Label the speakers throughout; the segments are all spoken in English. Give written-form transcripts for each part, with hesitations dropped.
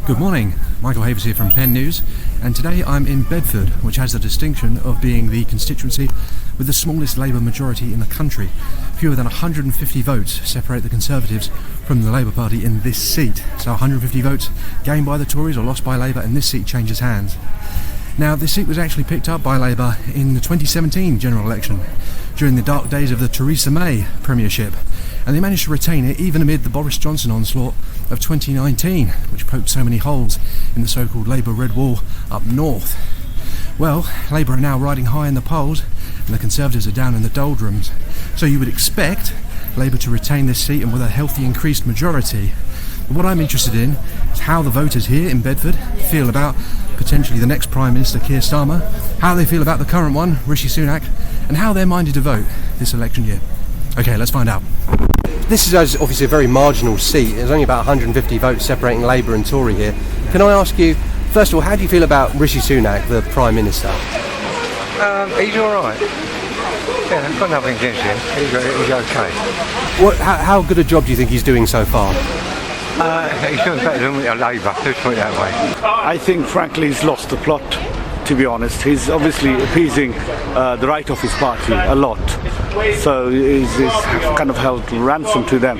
Speaker 1: Good morning, Michael Havers here from Penn News, and today I'm in Bedford, which has the distinction of being the constituency with the smallest Labour majority in the country. Fewer than 150 votes separate the Conservatives from the Labour Party in this seat. So 150 votes gained by the Tories or lost by Labour, and this seat changes hands. Now, this seat was actually picked up by Labour in the 2017 general election, during the dark days of the Theresa May premiership, and they managed to retain it even amid the Boris Johnson onslaught of 2019, which poked so many holes in the so-called Labour Red Wall up north. Well, Labour are now riding high in the polls, and the Conservatives are down in the doldrums. So you would expect Labour to retain this seat and with a healthy increased majority. But what I'm interested in is how the voters here in Bedford feel about potentially the next Prime Minister, Keir Starmer, how they feel about the current one, Rishi Sunak, and how they're minded to vote this election year. Okay, let's find out. This is obviously a very marginal seat. There's only about 150 votes separating Labour and Tory here. Can I ask you, first of all, how do you feel about Rishi Sunak, the Prime Minister?
Speaker 2: He's all right. Yeah, I've got nothing against him. He's okay.
Speaker 1: How good a job do you think he's doing so far?
Speaker 2: He's doing better than Labour, let's put it that way.
Speaker 3: I think, frankly, he's lost the plot, to be honest. He's obviously appeasing the right of his party a lot. So he's kind of held ransom to them.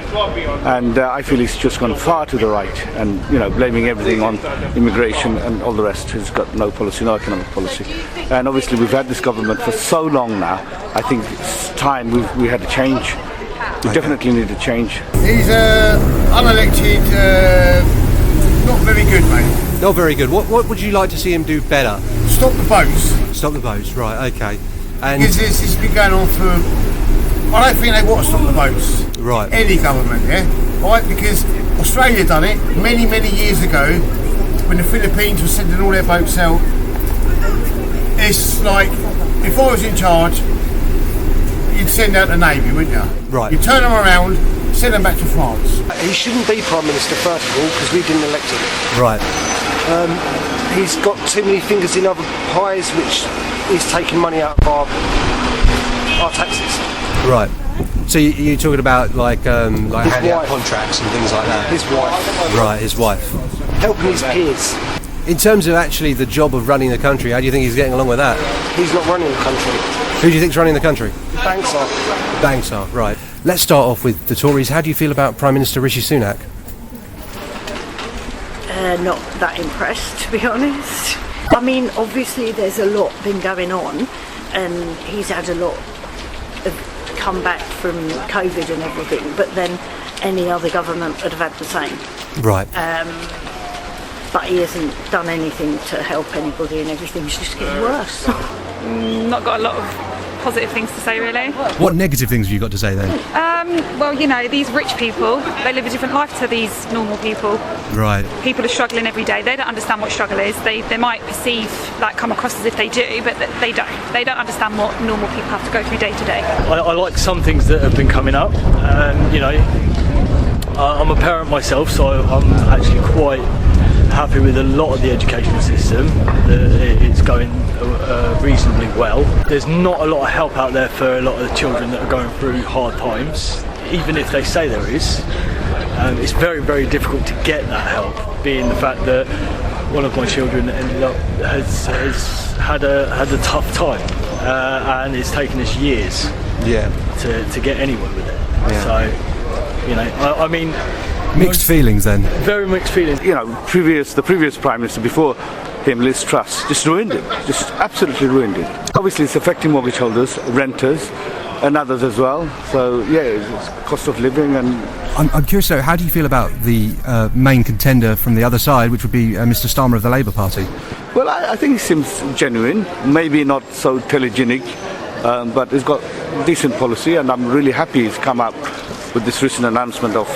Speaker 3: And I feel he's just gone far to the right and, blaming everything on immigration and all the rest. He's got no policy, no economic policy. And obviously we've had this government for so long now. I think it's time we had a change. We definitely need a change.
Speaker 4: He's unelected, not very good, mate.
Speaker 1: Not very good. What would you like to see him do better?
Speaker 4: Stop the boats.
Speaker 1: Stop the boats, right, okay. And
Speaker 4: because this has been going on for... I don't think they want to stop the boats.
Speaker 1: Right.
Speaker 4: Any government, yeah? Right, because Australia done it many, many years ago when the Philippines were sending all their boats out. It's like, if I was in charge, you'd send out the Navy, wouldn't you?
Speaker 1: Right.
Speaker 4: You'd turn them around, send them back to France.
Speaker 5: He shouldn't be Prime Minister, first of all, because we didn't elect him.
Speaker 1: Right.
Speaker 5: He's got too many fingers in other pies, which is taking money out of our taxes.
Speaker 1: Right. So you're talking about like handing out
Speaker 5: wife.
Speaker 1: contracts and things like that?
Speaker 5: His wife.
Speaker 1: Right, his wife.
Speaker 5: Helping his peers.
Speaker 1: In terms of actually the job of running the country, how do you think he's getting along with that?
Speaker 5: He's not running the country.
Speaker 1: Who do you think's running the country?
Speaker 5: Banks are.
Speaker 1: Banks are, right. Let's start off with the Tories. How do you feel about Prime Minister Rishi Sunak?
Speaker 6: Not that impressed, to be honest. I mean, obviously there's a lot been going on, and he's had a lot of come back from COVID and everything, but then any other government would have had the same.
Speaker 1: Right.
Speaker 6: But he hasn't done anything to help anybody, and everything's just getting worse.
Speaker 7: Not got a lot of positive things to say, really.
Speaker 1: What negative things have you got to say then?
Speaker 7: Well, these rich people, they live a different life to these normal people.
Speaker 1: Right.
Speaker 7: People are struggling every day. They don't understand what struggle is. They might perceive, come across as if they do, but they don't. They don't understand what normal people have to go through day to day.
Speaker 8: I like some things that have been coming up. I'm a parent myself, so I'm actually quite happy with a lot of the educational system. It's going reasonably well. There's not a lot of help out there for a lot of the children that are going through hard times, even if they say there is. It's very, very difficult to get that help, being the fact that one of my children ended up has had a tough time, and it's taken us years to get anywhere with it. So, I mean,
Speaker 1: mixed feelings then.
Speaker 8: Very mixed feelings.
Speaker 3: The previous Prime Minister before him, Liz Truss, just ruined it. Just absolutely ruined it. Obviously, it's affecting mortgage holders, renters, and others as well. So, it's cost of living and...
Speaker 1: I'm curious though, how do you feel about the main contender from the other side, which would be Mr Starmer of the Labour Party?
Speaker 3: Well, I think he seems genuine, maybe not so telegenic, but he's got decent policy, and I'm really happy he's come up with this recent announcement of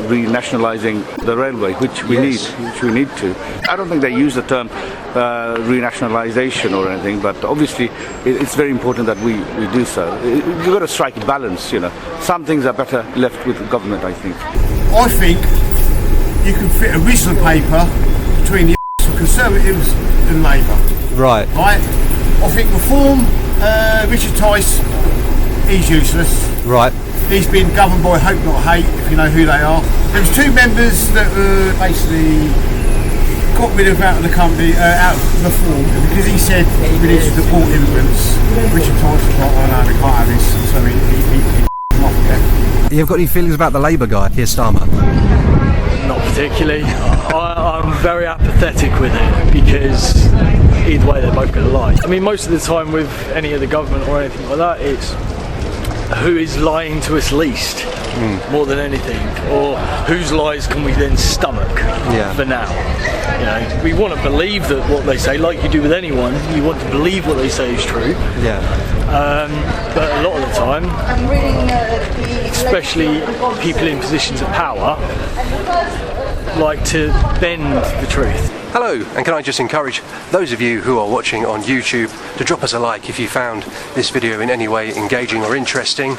Speaker 3: renationalising the railway, which we need to. I don't think they use the term renationalisation or anything, but obviously it's very important that we do so. You've got to strike a balance, Some things are better left with the government, I think.
Speaker 4: I think you can fit a reasonable paper between the Conservatives and Labour.
Speaker 1: Right.
Speaker 4: Right? I think Reform, Richard Tice, he's useless.
Speaker 1: Right.
Speaker 4: He's been governed by Hope Not Hate, if you know who they are. There was two members that were basically got rid of out of the company, out of the form, because he said we need to deport immigrants. Richard Thompson was like, oh no, we can't have this, so he off there.
Speaker 1: You've got any feelings about the Labour guy, Keir Starmer?
Speaker 8: Not particularly. I'm very apathetic with it because either way they're both going to lie. I mean, most of the time with any of the government or anything like that, it's who is lying to us least, more than anything, or whose lies can we then stomach for now. You know, we want to believe that what they say, like you do with anyone, you want to believe what they say is true.
Speaker 1: Yeah.
Speaker 8: But a lot of the time, especially people in positions of power, like to bend the truth.
Speaker 9: Hello, and can I just encourage those of you who are watching on YouTube to drop us a like if you found this video in any way engaging or interesting,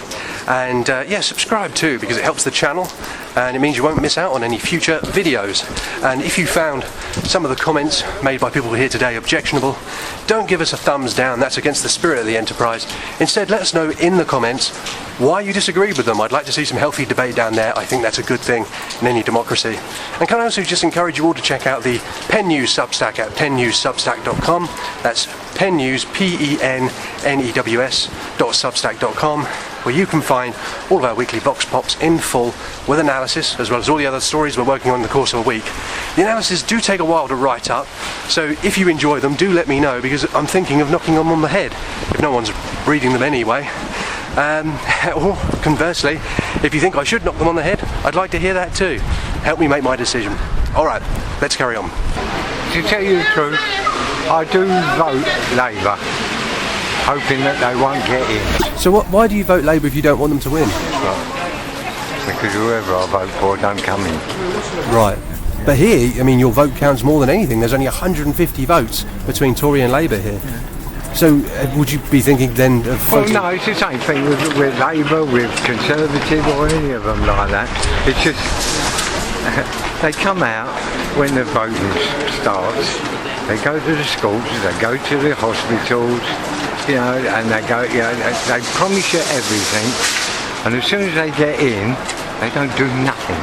Speaker 9: and subscribe too, because it helps the channel and it means you won't miss out on any future videos. And if you found some of the comments made by people here today objectionable, don't give us a thumbs down, that's against the spirit of the enterprise. Instead, let us know in the comments why you disagree with them. I'd like to see some healthy debate down there. I think that's a good thing in any democracy. And can I also just encourage you all to check out the Pen News Substack at pennewssubstack.com. That's Pen News, PENNEWS.substack.com, where you can find all of our weekly Vox Pops in full with analysis, as well as all the other stories we're working on in the course of a week. The analysis do take a while to write up, so if you enjoy them, do let me know, because I'm thinking of knocking them on the head, if no one's reading them anyway. Or conversely, if you think I should knock them on the head, I'd like to hear that too. Help me make my decision. Alright, let's carry on.
Speaker 2: To tell you the truth, I do vote Labour, hoping that they won't get in.
Speaker 9: So why do you vote Labour if you don't want them to win?
Speaker 2: Because whoever I vote for don't come in.
Speaker 9: Right. But here, I mean, your vote counts more than anything. There's only 150 votes between Tory and Labour here. So would you be thinking then of voting?
Speaker 2: Well, no, it's the same thing with Labour, with Conservative or any of them like that. It's just they come out when the voting starts. They go to the schools, they go to the hospitals, you know, and they go, you know, they promise you everything, and as soon as they get in, they don't do nothing.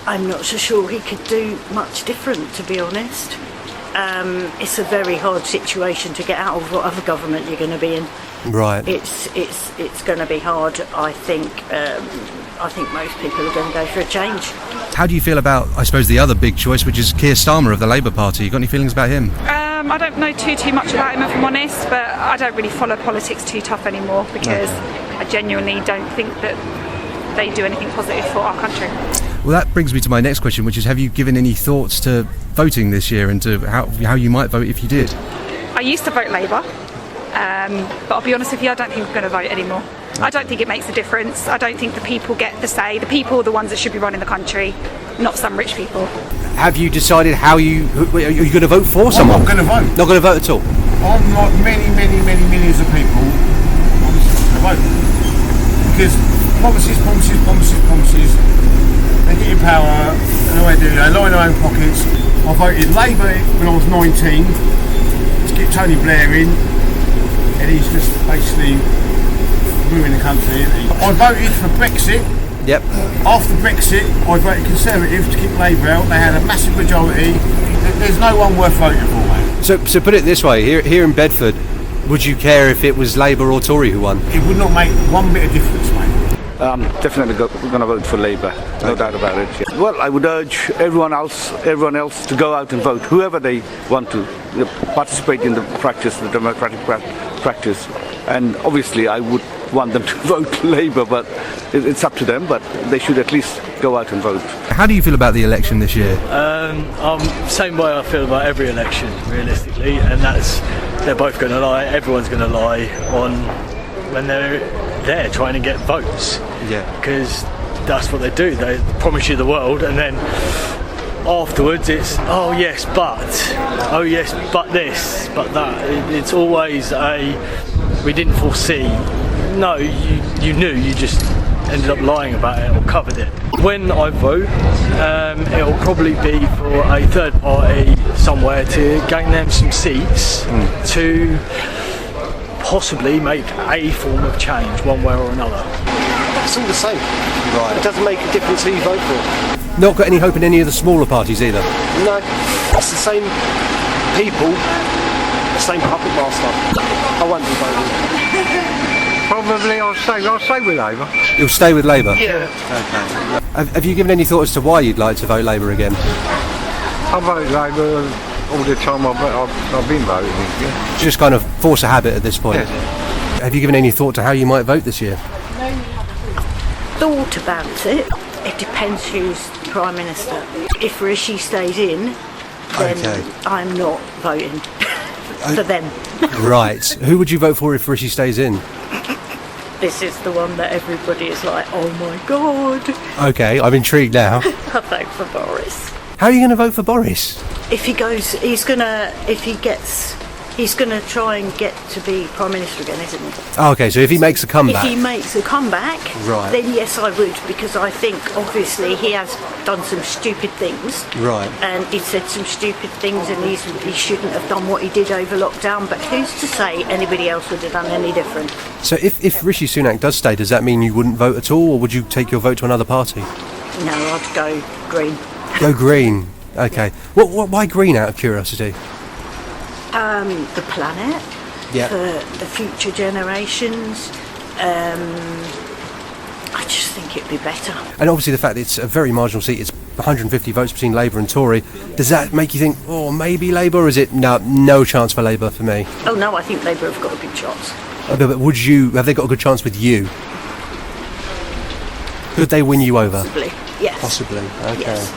Speaker 6: I'm not so sure he could do much different, to be honest. It's a very hard situation to get out of whatever government you're going to be in.
Speaker 9: Right.
Speaker 6: It's going to be hard. I think most people are going to go for a change.
Speaker 1: How do you feel about, I suppose, the other big choice, which is Keir Starmer of the Labour Party? You got any feelings about him?
Speaker 7: I don't know too much about him, if I'm honest, but I don't really follow politics too tough anymore, because I genuinely don't think that they do anything positive for our country.
Speaker 1: Well, that brings me to my next question, which is, have you given any thoughts to voting this year and to how you might vote if you did?
Speaker 7: I used to vote Labour, but I'll be honest with you, I don't think I'm going to vote anymore. I don't think it makes a difference. I don't think the people get the say. The people are the ones that should be running the country, not some rich people.
Speaker 9: Have you decided are you going to vote for someone?
Speaker 4: I'm not going to vote.
Speaker 9: Not going to vote at all?
Speaker 4: I'm like many millions of people, I'm just not going to vote. Because promises. They get in power, and all they do, they line their own pockets. I voted Labour when I was 19 to get Tony Blair in, and he's just basically ruining the country, isn't he? I voted for Brexit.
Speaker 9: Yep.
Speaker 4: After Brexit, I voted Conservative to keep Labour out. They had a massive majority. There's no one worth voting for, mate.
Speaker 9: So put it this way, here in Bedford, would you care if it was Labour or Tory who won?
Speaker 4: It would not make one bit of difference, mate.
Speaker 3: Definitely going to vote for Labour, no doubt about it. Yeah. Well, I would urge everyone else to go out and vote, whoever they want to participate in the practice, the democratic practice. And obviously, I would want them to vote Labour, but it's up to them. But they should at least go out and vote.
Speaker 1: How do you feel about the election this year?
Speaker 8: Same way I feel about every election, realistically, and that's they're both going to lie. Everyone's going to lie on when they're there trying to get votes.
Speaker 9: Yeah.
Speaker 8: Because that's what they do. They promise you the world, and then afterwards it's oh yes but this, but that. It's always we didn't foresee. No, you knew. You just ended up lying about it or covered it. When I vote, it'll probably be for a third party somewhere to gain them some seats to possibly make a form of change one way or another.
Speaker 5: That's all the same.
Speaker 9: Right.
Speaker 5: It doesn't make a difference who you vote for.
Speaker 9: Not got any hope in any of the smaller parties either?
Speaker 5: No, it's the same people, the same puppet master. I won't be voting.
Speaker 2: Probably I'll stay with Labour.
Speaker 9: You'll stay with Labour?
Speaker 5: Yeah.
Speaker 9: Okay. Have you given any thought as to why you'd like to vote Labour again?
Speaker 2: I vote Labour all the time I've been voting. Yeah.
Speaker 9: Just kind of force a habit at this point?
Speaker 2: Yeah.
Speaker 9: Have you given any thought to how you might vote this year?
Speaker 6: Thought about it. It depends who's Prime Minister. If Rishi stays in, then I'm not voting for them.
Speaker 9: Right. Who would you vote for if Rishi stays in?
Speaker 6: This is the one that everybody is like, oh my god.
Speaker 9: Okay, I'm intrigued now.
Speaker 6: I vote for Boris.
Speaker 9: How are you going to vote for Boris?
Speaker 6: If he goes, he's gonna try and get to be Prime Minister again, isn't he?
Speaker 9: Oh, okay, so if he makes a comeback.
Speaker 6: If he makes a comeback,
Speaker 9: right,
Speaker 6: then yes, I would, because I think obviously he has done some stupid things.
Speaker 9: Right.
Speaker 6: And he said some stupid things, and he shouldn't have done what he did over lockdown. But who's to say anybody else would have done any different?
Speaker 9: So if Rishi Sunak does stay, does that mean you wouldn't vote at all, or would you take your vote to another party?
Speaker 6: No, I'd go Green.
Speaker 9: Go Green. Okay. Why Green, out of curiosity?
Speaker 6: The planet, for the future generations. I just think it'd be better.
Speaker 9: And obviously the fact that it's a very marginal seat, it's 150 votes between Labour and Tory, does that make you think, oh, maybe Labour, or is it no chance for Labour for me?
Speaker 6: Oh no, I think Labour have got a good chance.
Speaker 9: But have they got a good chance with you? Could they win you over?
Speaker 6: Possibly, yes.
Speaker 9: Possibly, okay.
Speaker 6: Yes.